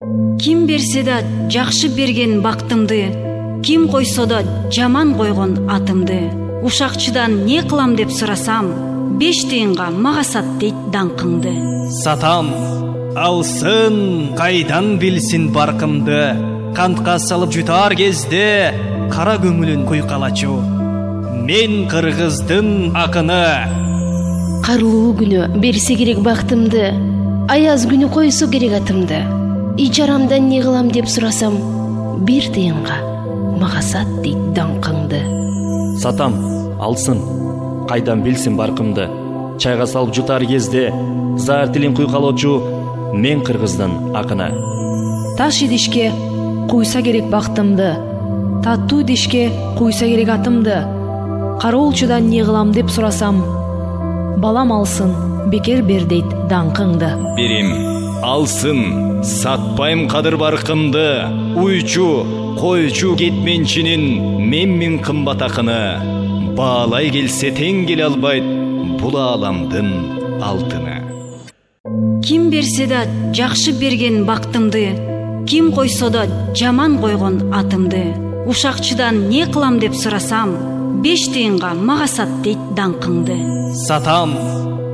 Ким берсе да жакшы берген бактымды, ким койсо да жаман койгон атымды. Ушакчыдан не кылам деп сурасам, 5 тыйынга мага сат дейт даңкыңды. Сатам, алсын, кайдан билсин баркымды. Кантка салып жутар кезде кара көңүлүн куйкалачу. Мен кыргыздын акыны. Карлуу күнү берсе керек бактымды, аяз күнү койсо керек атымды. Ичарамдан не кылам деп сурасам, 1 тыйынга мага сат дейт даңкыңды. Сатам, алсын, кайдан билсин баркымды. Чайга салып жутар кезде заар тилин куйкалоочу мен кыргыздын акыны. Таш идишке куйса керек бактымды, таттуу дишке куйса керек атымды. Кароолчудан не кылам деп сурасам, балам алсын, бекер бер дейт даңкыңды. Берим, алсын, сатпайм кадыр баркымды. Уйчу, койчу кетменчинин мен кымбат акыны. Баалай келсе тең келе албайт бул ааламдын алтыны. Ким берсе да жакшы берген бактымды, ким койсо да жаман койгон атымды. Ушакчыдан не кылам деп сурасам, 5 тыйынга мага сат дейт даңкыңды. Сатам,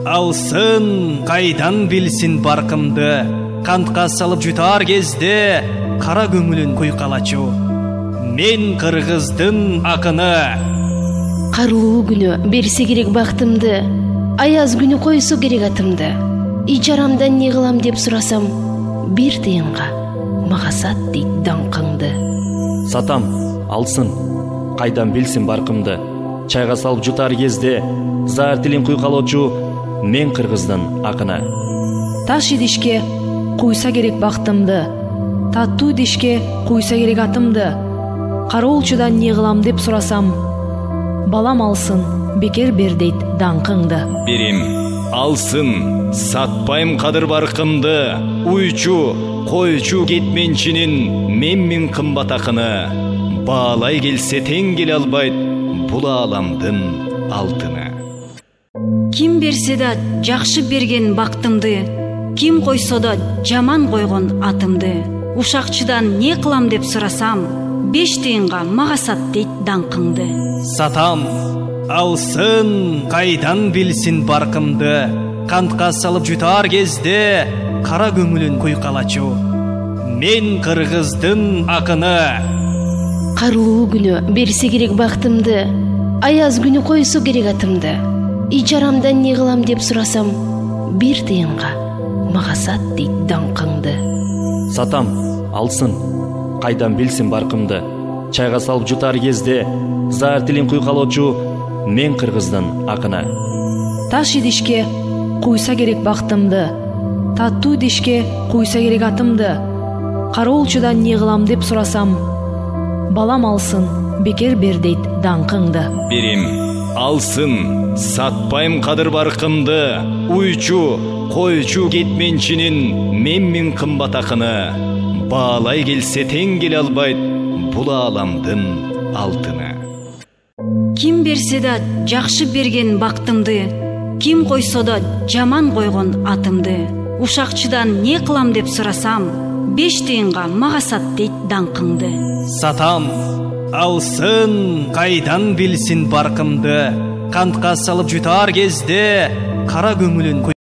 алсын, кайдан билсин баркымды. Кантка салып жутар кезде кара көңүлүн куйкалачу. Мен кыргыздын акыны. Карлуу күнү берсе керек бактымды, аяз күнү койсо керек атымды. Ичарамдан не кылам деп сурасам, 1 тыйынга мага сат дейт даңкыңды. Сатам, алсын, кайдан билсин баркымды. Чайга салып жутар кезде заар тилин куйкалоочу мен кыргыздын акыны. Таш идишке куйса керек бактымды, таттуу дишке куйса керек атымды. Кароолчудан не кылам деп сурасам, балам алсын, бекер бер дейт даңкыңды. Берим, алсын, сатпайм кадыр баркымды. Уйчу, койчу кетменчинин мен кымбат акыны. Баалай келсе тең келе албайт бул ааламдын алтыны. Ким берсе да жакшы берген бактымды, ким койсо да жаман койгон атымды. Ушакчыдан не кылам деп сурасам, 5 тыйынга мага сат дейт даңкыңды. Сатам, алсын, кайдан билсин баркымды. Кантка салып жутар кезде кара көңүлүн куйкалачу. Мен кыргыздын акыны. Карлуу күнү берсе керек бактымды, аяз күнү койсо керек атымды. Ичарамдан не кылам деп сурасам, 1 тыйынга мага сат дейт даңкыңды. Сатам, алсын, кайдан билсин баркымды. Чайга салып жутар кезде заар тилин куйкалоочу мен кыргыздын акыны. Таш идишке куйса керек бактымды, таттуу дишке куйса керек атымды. Кароолчудан не кылам деп сурасам, балам алсын, бекер бер дейт даңкыңды. Берим, алсын, сатпайм кадыр баркымды. Уйчу, койчу кетменчинин мен кымбат акыны. Баалай келсе тең келе албайт бул ааламдын алтыны. Ким берсе да жакшы берген бактымды, ким койсо да жаман койгон атымды. Ушакчыдан не кылам деп сурасам, 5 тыйынга мага сат дейт даңкыңды. Сатам, алсын, кайдан билсин баркымды. Кантка салып жутар кезде кара көңүлүн